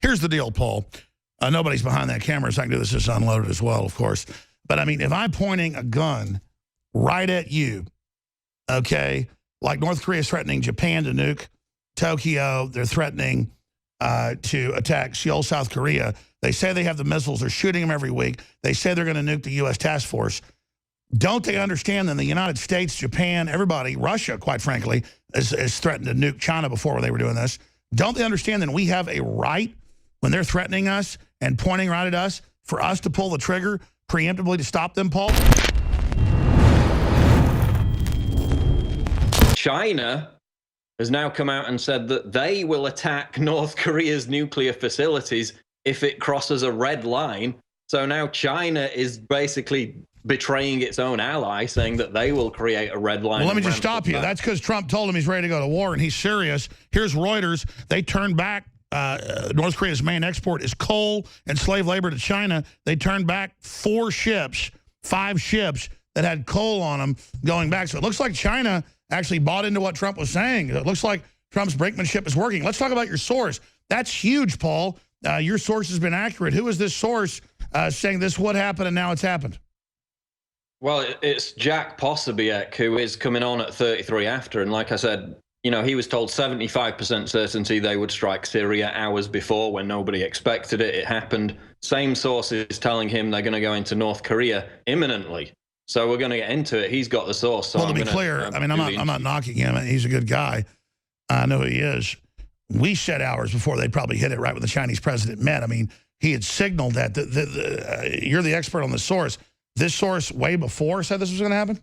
Here's the deal, Paul. Nobody's behind that camera, so I can do this just unloaded as well, of course. But, I mean, if I'm pointing a gun right at you, okay, like North Korea is threatening Japan to nuke Tokyo. They're threatening to attack Seoul, South Korea. They say they have the missiles. They're shooting them every week. They say they're going to nuke the U.S. task force. Don't they understand that the United States, Japan, everybody, Russia, quite frankly, is threatened to nuke China before they were doing this? Don't they understand that we have a right when they're threatening us and pointing right at us for us to pull the trigger preemptively to stop them, Paul? China has now come out and said that they will attack North Korea's nuclear facilities if it crosses a red line. So now China is basically betraying its own ally, saying that they will create a red line. Well, let me just stop you. That's because Trump told him he's ready to go to war, and he's serious. Here's Reuters. They turned back. North Korea's main export is coal and slave labor to China. They turned back 5 ships that had coal on them going back. So it looks like China actually bought into what Trump was saying. It looks like Trump's brinkmanship is working. Let's talk about your source. That's huge, Paul. Your source has been accurate. Who is this source saying this would happen and now it's happened? Well, it's Jack Posobiec, who is coming on at 33 after. And like I said, you know, he was told 75% certainty they would strike Syria hours before when nobody expected it. It happened. Same source is telling him they're going to go into North Korea imminently. So we're going to get into it. He's got the source. So well, to be clear, I mean, I'm not knocking him. He's a good guy. I know he is. We said hours before they probably hit it right when the Chinese president met. I mean, he had signaled that. You're the expert on the source. This source way before said this was going to happen?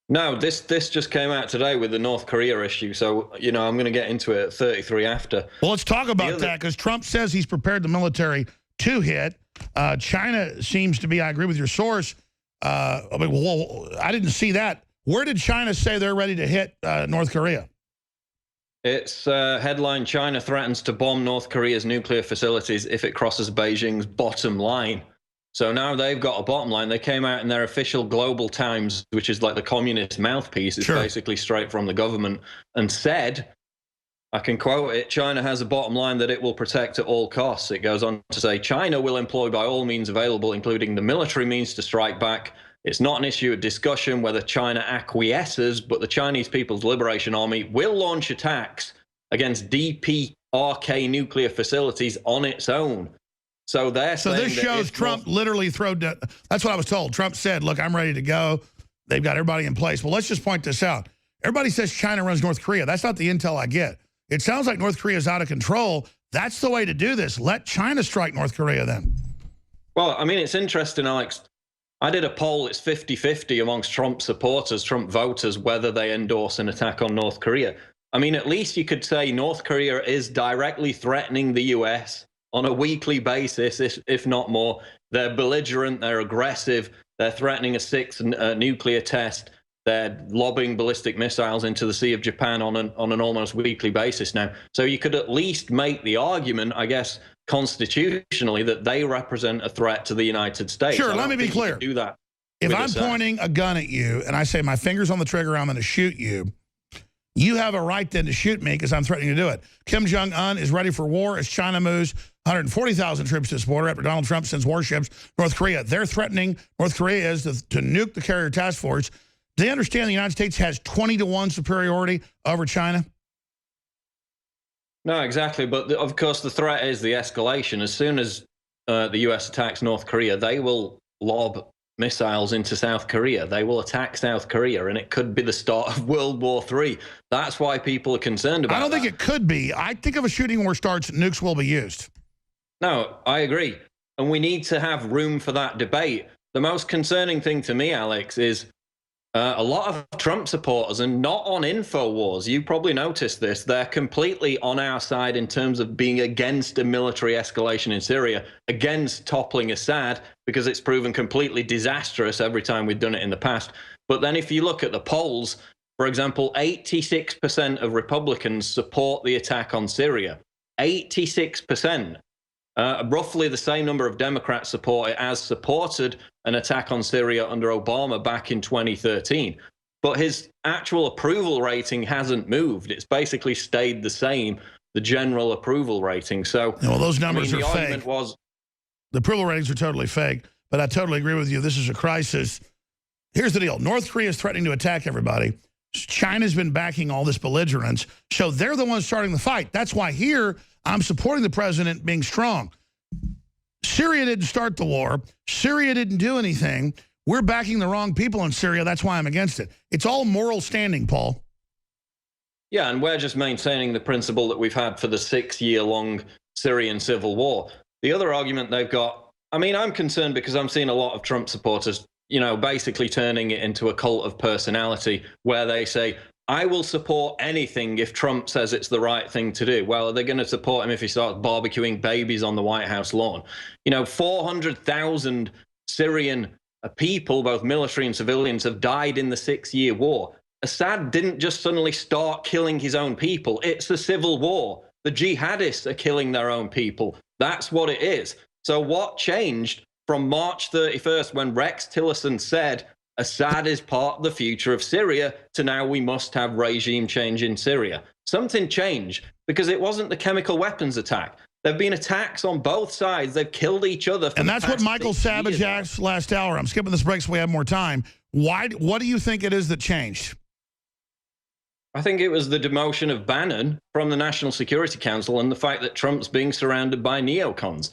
No, this just came out today with the North Korea issue. So, you know, I'm going to get into it at 33 after. Well, let's talk about that because Trump says he's prepared the military to hit. China seems to be, I agree with your source. I mean, well, I didn't see that. Where did China say they're ready to hit North Korea? It's headline, China threatens to bomb North Korea's nuclear facilities if it crosses Beijing's bottom line. So now they've got a bottom line. They came out in their official Global Times, which is like the communist mouthpiece. It's basically straight from the government, and said, I can quote it, China has a bottom line that it will protect at all costs. It goes on to say, China will employ by all means available, including the military means, to strike back. It's not an issue of discussion whether China acquiesces, but the Chinese People's Liberation Army will launch attacks against DPRK nuclear facilities on its own. So they're saying this shows Trump literally that's what I was told. Trump said, look, I'm ready to go. They've got everybody in place. Well, let's just point this out. Everybody says China runs North Korea. That's not the intel I get. It sounds like North Korea is out of control. That's the way to do this. Let China strike North Korea then. Well, I mean, it's interesting, Alex. I did a poll. It's 50-50 amongst Trump supporters, Trump voters, whether they endorse an attack on North Korea. I mean, at least you could say North Korea is directly threatening the U.S. on a weekly basis, if not more. They're belligerent, they're aggressive, they're threatening a 6th nuclear test, they're lobbing ballistic missiles into the Sea of Japan on an almost weekly basis now. So you could at least make the argument, I guess, constitutionally, that they represent a threat to the United States. Sure, let me be clear. Do that. If I'm pointing a gun at you and I say my finger's on the trigger, I'm going to shoot you, you have a right then to shoot me because I'm threatening to do it. Kim Jong-un is ready for war as China moves 140,000 troops to its border after Donald Trump sends warships to North Korea. They're threatening, North Korea is, to nuke the carrier task force. Do they understand the United States has 20-to-1 superiority over China? No, exactly. But of course, the threat is the escalation. As soon as the U.S. attacks North Korea, they will lob missiles into South Korea. They will attack South Korea, and it could be the start of World War III. That's why people are concerned about that. I don't think it could be. I think if a shooting war starts, nukes will be used. No, I agree. And we need to have room for that debate. The most concerning thing to me, Alex, is a lot of Trump supporters are not on InfoWars. You probably noticed this. They're completely on our side in terms of being against a military escalation in Syria, against toppling Assad, because it's proven completely disastrous every time we've done it in the past. But then if you look at the polls, for example, 86% of Republicans support the attack on Syria. 86%. Roughly the same number of Democrats support it as supported an attack on Syria under Obama back in 2013. But his actual approval rating hasn't moved. It's basically stayed the same. the general approval rating. So, well, those numbers I mean, are the fake. argument was, the approval ratings are totally fake, but I totally agree with you. This is a crisis. Here's the deal. North Korea is threatening to attack everybody. China's been backing all this belligerence, so they're the ones starting the fight. That's why here I'm supporting the president being strong. Syria didn't start the war. Syria didn't do anything. We're backing the wrong people in Syria. That's why I'm against it. It's all moral standing, Paul. yeah, and we're just maintaining the principle that we've had for the 6-year-long Syrian civil war. The other argument they've got, I mean, I'm concerned because I'm seeing a lot of Trump supporters, you know, basically turning it into a cult of personality where they say, I will support anything if Trump says it's the right thing to do. Well, are they going to support him if he starts barbecuing babies on the White House lawn? You know, 400,000 Syrian people, both military and civilians, have died in the 6-year war. Assad didn't just suddenly start killing his own people. It's a civil war. The jihadists are killing their own people. That's what it is. So what changed from March 31st when Rex Tillerson said Assad is part of the future of Syria to now we must have regime change in Syria? Something changed because it wasn't the chemical weapons attack. There have been attacks on both sides. They've killed each other. And that's what Michael Savage asked last hour. I'm skipping this break so we have more time. What do you think it is that changed? I think it was the demotion of Bannon from the National Security Council and the fact that Trump's being surrounded by neocons.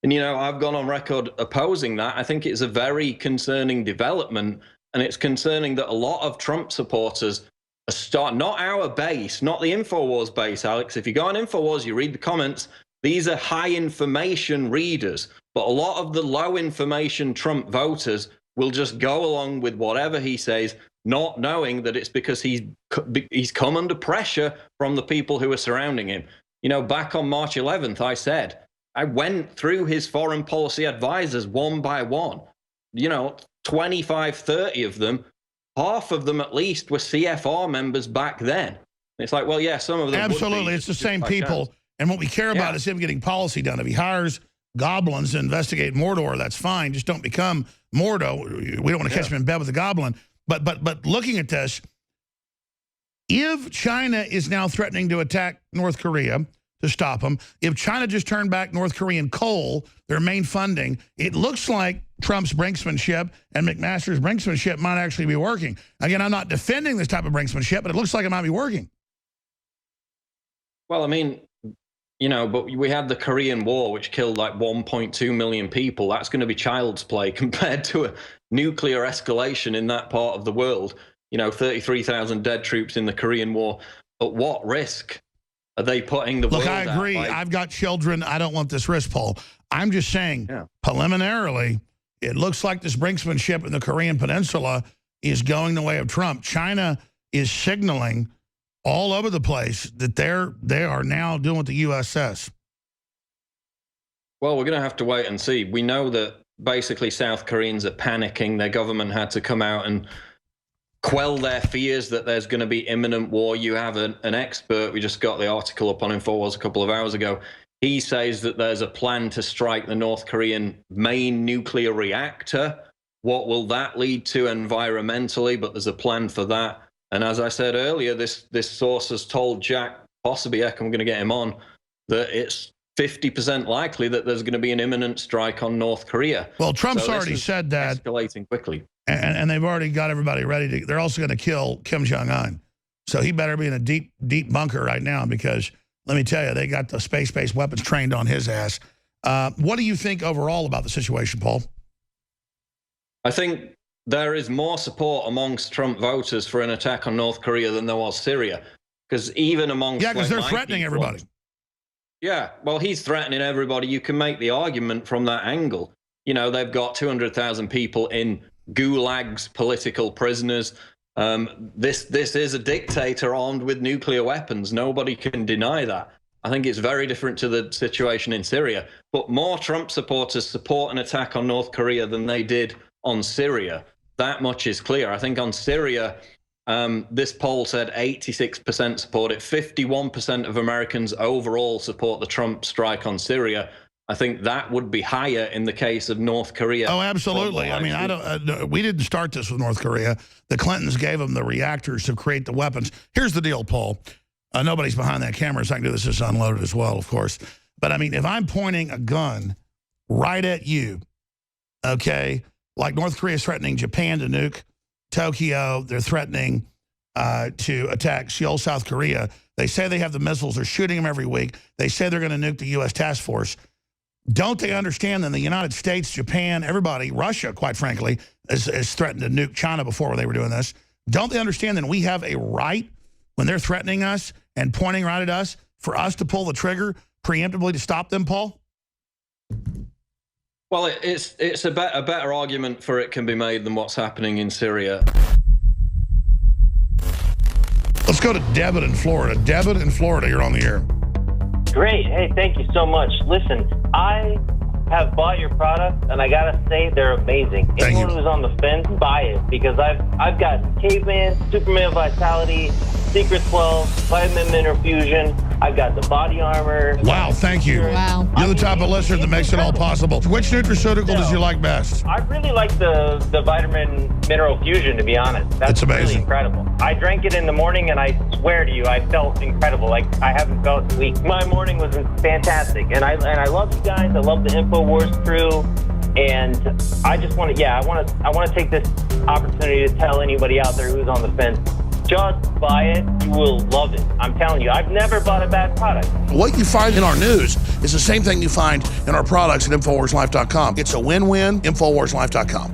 And, you know, I've gone on record opposing that. I think it's a very concerning development, and it's concerning that a lot of Trump supporters are not our base, not the InfoWars base, Alex. If you go on InfoWars, you read the comments, these are high information readers, but a lot of the low information Trump voters will just go along with whatever he says, not knowing that it's because he's come under pressure from the people who are surrounding him. You know, back on March 11th, I went through his foreign policy advisors one by one. You know, 25, 30 of them, half of them at least were CFR members back then. It's like, well, yeah, some of them absolutely, it's the same people. Chance. And what we care about is him getting policy done. If he hires goblins to investigate Mordor, that's fine. Just don't become Mordo. We don't want to catch him in bed with a goblin. But looking at this, if China is now threatening to attack North Korea to stop them, if China just turned back North Korean coal, their main funding, it looks like Trump's brinksmanship and McMaster's brinksmanship might actually be working. Again, I'm not defending this type of brinksmanship, but it looks like it might be working. Well, I mean, you know, but we had the Korean War, which killed like 1.2 million people. That's going to be child's play compared to a nuclear escalation in that part of the world. You know, 33,000 dead troops in the Korean War. At what risk are they putting the world at? Look, I agree. I've got children. I don't want this risk, Paul. I'm just saying, preliminarily, it looks like this brinksmanship in the Korean Peninsula is going the way of Trump. China is signaling all over the place that they are now doing what the U.S. says. Well, we're going to have to wait and see. We know that basically South Koreans are panicking. Their government had to come out and quell their fears that there's going to be imminent war. You have an expert. We just got the article up on InfoWars a couple of hours ago. He says that there's a plan to strike the North Korean main nuclear reactor. What will that lead to environmentally? But there's a plan for that. And as I said earlier, this source has told Jack Posobiec, I'm going to get him on, that it's 50% likely that there's going to be an imminent strike on North Korea. Well, Trump's already said that. Escalating quickly. And they've already got everybody ready to. They're also going to kill Kim Jong-un. So he better be in a deep, deep bunker right now because, let me tell you, they got the space-based weapons trained on his ass. What do you think overall about the situation, Paul? I think there is more support amongst Trump voters for an attack on North Korea than there was Syria. Because even amongst... Yeah, because they're threatening everybody. Yeah, well, he's threatening everybody. You can make the argument from that angle. You know, they've got 200,000 people in gulags, political prisoners. This is a dictator armed with nuclear weapons. Nobody can deny that. I think it's very different to the situation in Syria. But more Trump supporters support an attack on North Korea than they did on Syria. That much is clear. I think on Syria, this poll said 86% support it. 51% of Americans overall support the Trump strike on Syria. I think that would be higher in the case of North Korea. Oh, absolutely. I mean, we didn't start this with North Korea. The Clintons gave them the reactors to create the weapons. Here's the deal, Paul. Nobody's behind that camera, so I can do this as unloaded as well, of course. But, I mean, if I'm pointing a gun right at you, okay, like North Korea is threatening Japan to nuke Tokyo, they're threatening to attack Seoul, South Korea. They say they have the missiles. They're shooting them every week. They say they're going to nuke the U.S. task force. Don't they understand that the United States, Japan, everybody, Russia, quite frankly, is threatened to nuke China before they were doing this? Don't they understand that we have a right when they're threatening us and pointing right at us for us to pull the trigger preemptively to stop them, Paul? Well, it's a better argument for it can be made than what's happening in Syria. Let's go to Debit in Florida. Debit in Florida, you're on the air. Great. Hey, thank you so much. Listen, I have bought your product, and I gotta say they're amazing. Thank Anyone you. who's on the fence, buy it, because I've got Caveman, Superman Vitality, Secret 12, Vitamin Mineral Fusion. I've got the body armor. Wow, thank you. Wow. You're the type of listener that makes it all possible. Which nutraceutical does you like best? I really like the Vitamin Mineral Fusion, to be honest. That's It's amazing. really incredible. I drank it in the morning, and I swear to you, I felt incredible. Like I haven't felt weak. My morning was fantastic, and I love you guys. I love the InfoWars crew, and I just want to, I want to take this opportunity to tell anybody out there who's on the fence. Just buy it. You will love it. I'm telling you, I've never bought a bad product. What you find in our news is the same thing you find in our products at InfoWarsLife.com. It's a win-win, InfoWarsLife.com.